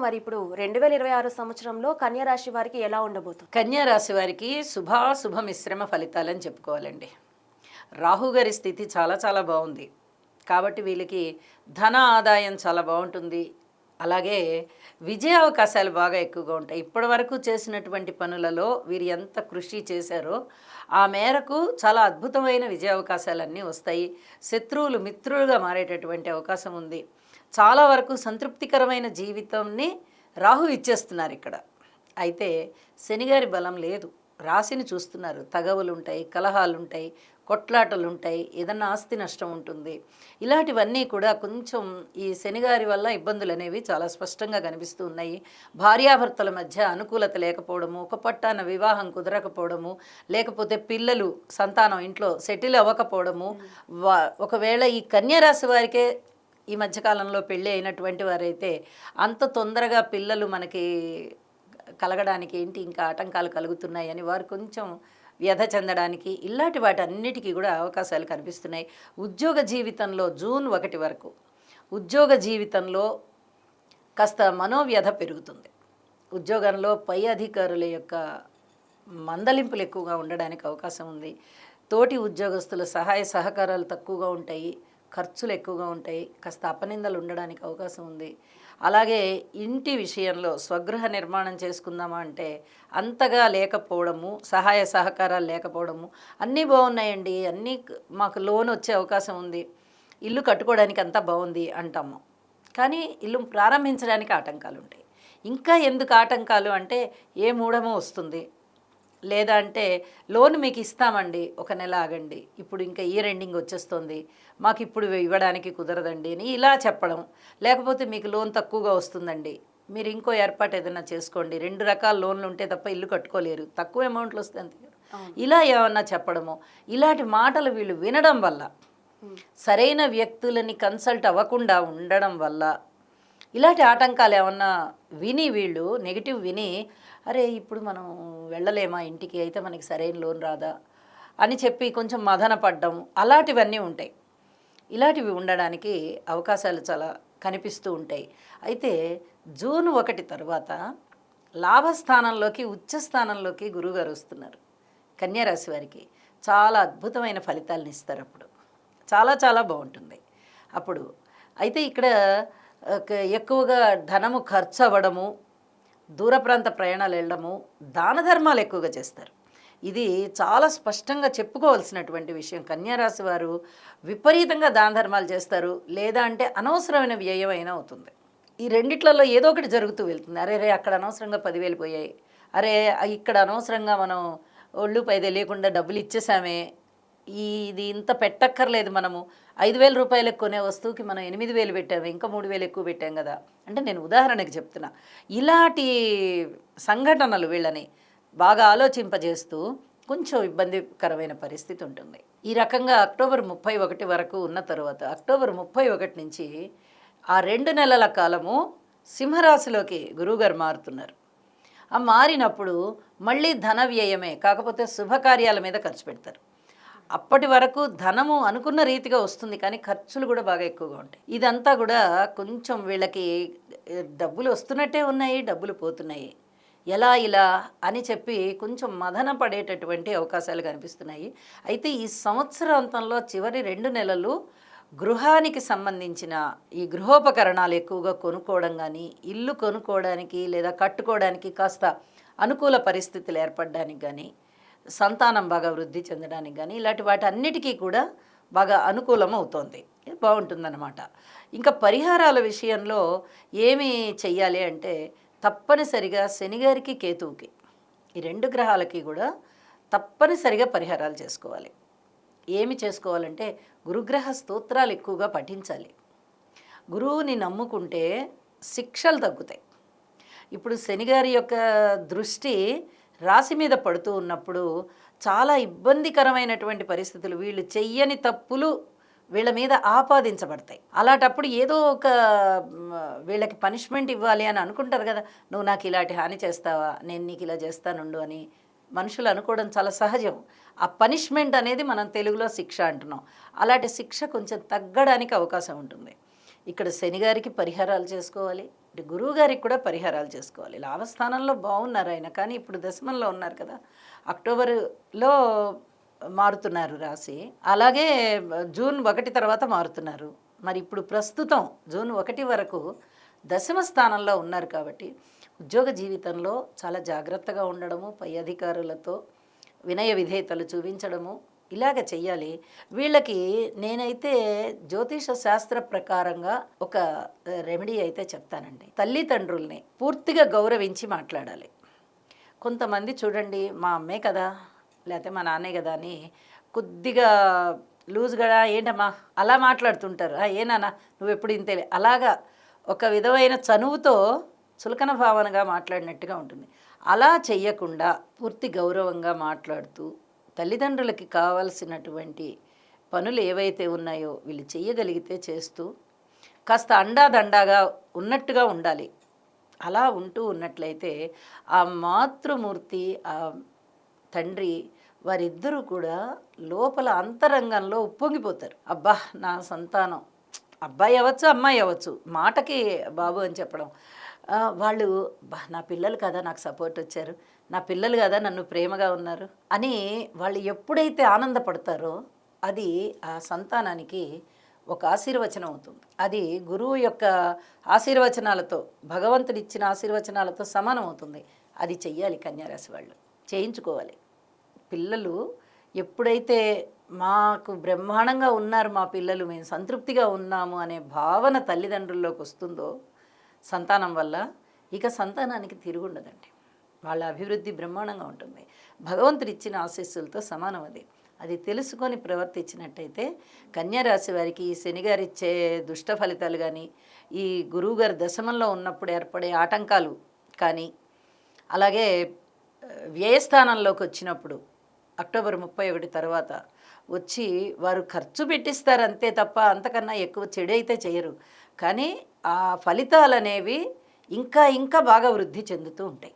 మరి ఇప్పుడు 2026 సంవత్సరంలో కన్యా రాశి వారికి ఎలా ఉండబోతుంది? కన్యా రాశి వారికి శుభాశుభ మిశ్రమ ఫలితాలని చెప్పుకోవాలండి. రాహు గారి స్థితి చాలా చాలా బాగుంది. కాబట్టి వీళ్ళకి ధన ఆదాయం చాలా బాగుంటుంది. అలాగే విజయ అవకాశాలు బాగా ఎక్కువగా ఉంటాయి. ఇప్పటి వరకు చేసినటువంటి పనులలో వీరు ఎంత కృషి చేశారో ఆ మేరకు చాలా అద్భుతమైన విజయ అవకాశాలన్నీ వస్తాయి. శత్రువులు మిత్రులుగా మారేటటువంటి అవకాశం ఉంది. చాలా వరకు సంతృప్తికరమైన జీవితాన్ని రాహు ఇచ్చేస్తున్నారు ఇక్కడ. అయితే శనిగారి బలం లేదు. రాశిని చూస్తున్నారు. తగవులుంటాయి, కలహాలుంటాయి, కొట్లాటలుంటాయి, ఏదన్నా ఆస్తి నష్టం ఉంటుంది. ఇలాంటివన్నీ కూడా కొంచెం ఈ శనిగారి వల్ల ఇబ్బందులు అనేవి చాలా స్పష్టంగా కనిపిస్తూ ఉన్నాయి. భార్యాభర్తల మధ్య అనుకూలత లేకపోవడము, ఒక పట్టాన వివాహం కుదరకపోవడము, లేకపోతే పిల్లలు సంతానం ఇంట్లో సెటిల్ అవ్వకపోవడము. ఒకవేళ ఈ కన్యా రాశి వారికే ఈ మధ్యకాలంలో పెళ్ళి అయినటువంటి వారైతే అంత తొందరగా పిల్లలు మనకి కలగడానికి ఏంటి ఇంకా ఆటంకాలు కలుగుతున్నాయని వారు కొంచెం వ్యధ చెందడానికి ఇలాంటి వాటన్నిటికీ కూడా అవకాశాలు కనిపిస్తున్నాయి. ఉద్యోగ జీవితంలో జూన్ 1 వరకు ఉద్యోగ జీవితంలో కాస్త మనోవ్యధ పెరుగుతుంది. ఉద్యోగంలో పై అధికారుల యొక్క మందలింపులు ఎక్కువగా ఉండడానికి అవకాశం ఉంది. తోటి ఉద్యోగస్తుల సహాయ సహకారాలు తక్కువగా ఉంటాయి, ఖర్చులు ఎక్కువగా ఉంటాయి, కాస్త అపనిందలు ఉండడానికి అవకాశం ఉంది. అలాగే ఇంటి విషయంలో స్వగృహ నిర్మాణం చేసుకుందామా అంటే అంతగా లేకపోవడము, సహాయ సహకారాలు లేకపోవడము. అన్నీ బాగున్నాయండి, అన్నీ మాకు లోన్ వచ్చే అవకాశం ఉంది, ఇల్లు కట్టుకోవడానికి అంతా బాగుంది అంటాము. కానీ ఇల్లు ప్రారంభించడానికి ఆటంకాలు ఉంటాయి. ఇంకా ఎందుకు ఆటంకాలు అంటే ఏ మూఢమో వస్తుంది, లేదా అంటే లోన్ మీకు ఇస్తామండి, ఒక నెల ఆగండి, ఇప్పుడు ఇంకా ఇయర్ ఎండింగ్ వచ్చేస్తుంది, మాకు ఇప్పుడు ఇవ్వడానికి కుదరదండి అని ఇలా చెప్పడం. లేకపోతే మీకు లోన్ తక్కువగా వస్తుందండి, మీరు ఇంకో ఏర్పాటు ఏదైనా చేసుకోండి, 2 రకాల లోన్లు ఉంటే తప్ప ఇల్లు కట్టుకోలేరు, తక్కువ అమౌంట్లు వస్తే అంతే. ఇలా ఏమన్నా చెప్పడము, ఇలాంటి మాటలు వీళ్ళు వినడం వల్ల, సరైన వ్యక్తులని కన్సల్ట్ అవ్వకుండా ఉండడం వల్ల, ఇలాంటి ఆటంకాలు ఏమన్నా విని వీళ్ళు నెగిటివ్ విని, అరే ఇప్పుడు మనం వెళ్ళలేమా ఇంటికి, అయితే మనకి సరైన లోన్ రాదా అని చెప్పి కొంచెం మదన పడ్డం, అలాంటివన్నీ ఉంటాయి. ఇలాంటివి ఉండడానికి అవకాశాలు చాలా కనిపిస్తూ ఉంటాయి. అయితే జూన్ 1 తర్వాత లాభస్థానంలోకి ఉచ్చస్థానంలోకి గురువుగారు వస్తున్నారు. కన్యా రాశి వారికి చాలా అద్భుతమైన ఫలితాలను ఇస్తారు. అప్పుడు చాలా చాలా బాగుంటుంది అప్పుడు. అయితే ఇక్కడ ఎక్కువగా ధనము ఖర్చు అవ్వడము, దూర ప్రాంత ప్రయాణాలు వెళ్ళడము, దాన ధర్మాలు ఎక్కువగా చేస్తారు. ఇది చాలా స్పష్టంగా చెప్పుకోవాల్సినటువంటి విషయం. కన్యా రాశి వారు విపరీతంగా దాన ధర్మాలు చేస్తారు, లేదా అంటే అనవసరమైన వ్యయం అయినా అవుతుంది. ఈ రెండిట్లలో ఏదో ఒకటి జరుగుతూ వెళ్తుంది. అరే అక్కడ అనవసరంగా 10,000 పోయాయి, అరే ఇక్కడ అనవసరంగా మనం ఒళ్ళు పైదే లేకుండా డబ్బులు ఇచ్చేసామే, ఇది ఇంత పెట్టక్కర్లేదు, మనము 5,000 రూపాయలకు కొనే వస్తువుకి మనం 8,000 పెట్టాము, ఇంకా 3,000 ఎక్కువ పెట్టాం కదా. అంటే నేను ఉదాహరణకి చెప్తున్నా. ఇలాంటి సంఘటనలు వీళ్ళని బాగా ఆలోచింపజేస్తూ కొంచెం ఇబ్బందికరమైన పరిస్థితి ఉంటుంది. ఈ రకంగా అక్టోబర్ 31 వరకు ఉన్న తర్వాత, అక్టోబర్ 31 నుంచి ఆ 2 నెలల కాలము సింహరాశిలోకి గురువుగారు మారుతున్నారు. ఆ మారినప్పుడు మళ్ళీ ధన వ్యయమే, కాకపోతే శుభకార్యాల మీద ఖర్చు పెడతారు. అప్పటి వరకు ధనము అనుకున్న రీతిగా వస్తుంది, కానీ ఖర్చులు కూడా బాగా ఎక్కువగా ఉంటాయి. ఇదంతా కూడా కొంచెం వీళ్ళకి డబ్బులు వస్తున్నట్టే ఉన్నాయి, డబ్బులు పోతున్నాయి, ఎలా ఇలా అని చెప్పి కొంచెం మదన పడేటటువంటి అవకాశాలు కనిపిస్తున్నాయి. అయితే ఈ సంవత్సరాంతంలో చివరి 2 నెలలు గృహానికి సంబంధించిన ఈ గృహోపకరణాలు ఎక్కువగా కొనుక్కోవడం కానీ, ఇల్లు కొనుక్కోవడానికి లేదా కట్టుకోవడానికి కాస్త అనుకూల పరిస్థితులు ఏర్పడడానికి కానీ, సంతానం బాగా వృద్ధి చెందడానికి కానీ, ఇలాంటి వాటి అన్నిటికీ కూడా బాగా అనుకూలం అవుతోంది. ఇది బాగుంటుందన్నమాట. ఇంకా పరిహారాల విషయంలో ఏమి చెయ్యాలి అంటే తప్పనిసరిగా శనిగారికి కేతువుకి, ఈ 2 గ్రహాలకి కూడా తప్పనిసరిగా పరిహారాలు చేసుకోవాలి. ఏమి చేసుకోవాలంటే గురుగ్రహ స్తోత్రాలు ఎక్కువగా పఠించాలి. గురువుని నమ్ముకుంటే శిక్షలు తగ్గుతాయి. ఇప్పుడు శనిగారి యొక్క దృష్టి రాశి మీద పడుతూ ఉన్నప్పుడు చాలా ఇబ్బందికరమైనటువంటి పరిస్థితులు, వీళ్ళు చెయ్యని తప్పులు వీళ్ళ మీద ఆపాదించబడతాయి. అలాంటప్పుడు ఏదో ఒక వీళ్ళకి పనిష్మెంట్ ఇవ్వాలి అని అనుకుంటారు కదా, నువ్వు నాకు ఇలాంటి హాని చేస్తావా, నేను నీకు ఇలా చేస్తానుండు అని మనుషులు అనుకోవడం చాలా సహజం. ఆ పనిష్మెంట్ అనేది మనం తెలుగులో శిక్ష అంటున్నాం. అలాంటి శిక్ష కొంచెం తగ్గడానికి అవకాశం ఉంటుంది. ఇక్కడ శని గారికి పరిహారాలు చేసుకోవాలి, ఇటు గురువు గారికి కూడా పరిహారాలు చేసుకోవాలి. లాభస్థానంలో బాగున్నారు ఆయన, కానీ ఇప్పుడు దశమంలో ఉన్నారు కదా. అక్టోబర్లో మారుతున్నారు రాశి, అలాగే జూన్ 1 తర్వాత మారుతున్నారు. మరి ఇప్పుడు ప్రస్తుతం జూన్ 1 వరకు దశమ స్థానంలో ఉన్నారు కాబట్టి ఉద్యోగ జీవితంలో చాలా జాగ్రత్తగా ఉండడము, పై అధికారులతో వినయ విధేయతలు చూపించడము ఇలాగ చెయ్యాలి. వీళ్ళకి నేనైతే జ్యోతిష శాస్త్ర ప్రకారంగా ఒక రెమెడీ అయితే చెప్తానండి. తల్లిదండ్రుల్ని పూర్తిగా గౌరవించి మాట్లాడాలి. కొంతమంది చూడండి, మా అమ్మే కదా లేకపోతే మా నాన్నే కదా అని కొద్దిగా లూజ్గా ఏంటమ్మా అలా మాట్లాడుతుంటారు. ఏనానా నువ్వు ఎప్పుడు ఇంతేలే, అలాగా ఒక విధమైన చనువుతో చులకన భావనగా మాట్లాడినట్టుగా ఉంటుంది. అలా చెయ్యకుండా పూర్తి గౌరవంగా మాట్లాడుతూ తల్లిదండ్రులకి కావాల్సినటువంటి పనులు ఏవైతే ఉన్నాయో వీళ్ళు చెయ్యగలిగితే చేస్తూ కాస్త అండాదండాగా ఉన్నట్టుగా ఉండాలి. అలా ఉంటూ ఉన్నట్లయితే ఆ మాతృమూర్తి, ఆ తండ్రి, వారిద్దరూ కూడా లోపల అంతరంగంలో ఉప్పొంగిపోతారు. అబ్బా నా సంతానం, అబ్బాయి అవ్వచ్చు అమ్మాయి అవ్వచ్చు, మాటకి బాబు అని చెప్పడం, వాళ్ళు నా పిల్లలు కదా నాకు సపోర్ట్ వచ్చారు, నా పిల్లలు కదా నన్ను ప్రేమగా ఉన్నారు అని వాళ్ళు ఎప్పుడైతే ఆనందపడతారో అది ఆ సంతానానికి ఒక ఆశీర్వచనం అవుతుంది. అది గురువు యొక్క ఆశీర్వచనాలతో, భగవంతుడు ఇచ్చిన ఆశీర్వచనాలతో సమానం అవుతుంది. అది చెయ్యాలి కన్యారాశి వాళ్ళు, చేయించుకోవాలి. పిల్లలు ఎప్పుడైతే మాకు బ్రహ్మాండంగా ఉన్నారు మా పిల్లలు, మేము సంతృప్తిగా ఉన్నాము అనే భావన తల్లిదండ్రుల్లోకి వస్తుందో సంతానం వల్ల, ఇక సంతానానికి తిరుగుండదండి. వాళ్ళ అభివృద్ధి బ్రహ్మాండంగా ఉంటుంది. భగవంతుడు ఇచ్చిన ఆశీస్సులతో సమానం అది. అది తెలుసుకొని ప్రవర్తించినట్టయితే కన్యారాశి వారికి ఈ శనిగారు ఇచ్చే దుష్ట ఫలితాలు కానీ, ఈ గురువుగారు దశమంలో ఉన్నప్పుడు ఏర్పడే ఆటంకాలు కానీ, అలాగే వ్యయస్థానంలోకి వచ్చినప్పుడు అక్టోబర్ 31 తర్వాత వచ్చి వారు ఖర్చు పెట్టిస్తారు అంతే తప్ప అంతకన్నా ఎక్కువ చెడు అయితే చేయరు. కానీ ఆ ఫలితాలు అనేవి ఇంకా ఇంకా బాగా వృద్ధి చెందుతూ ఉంటాయి.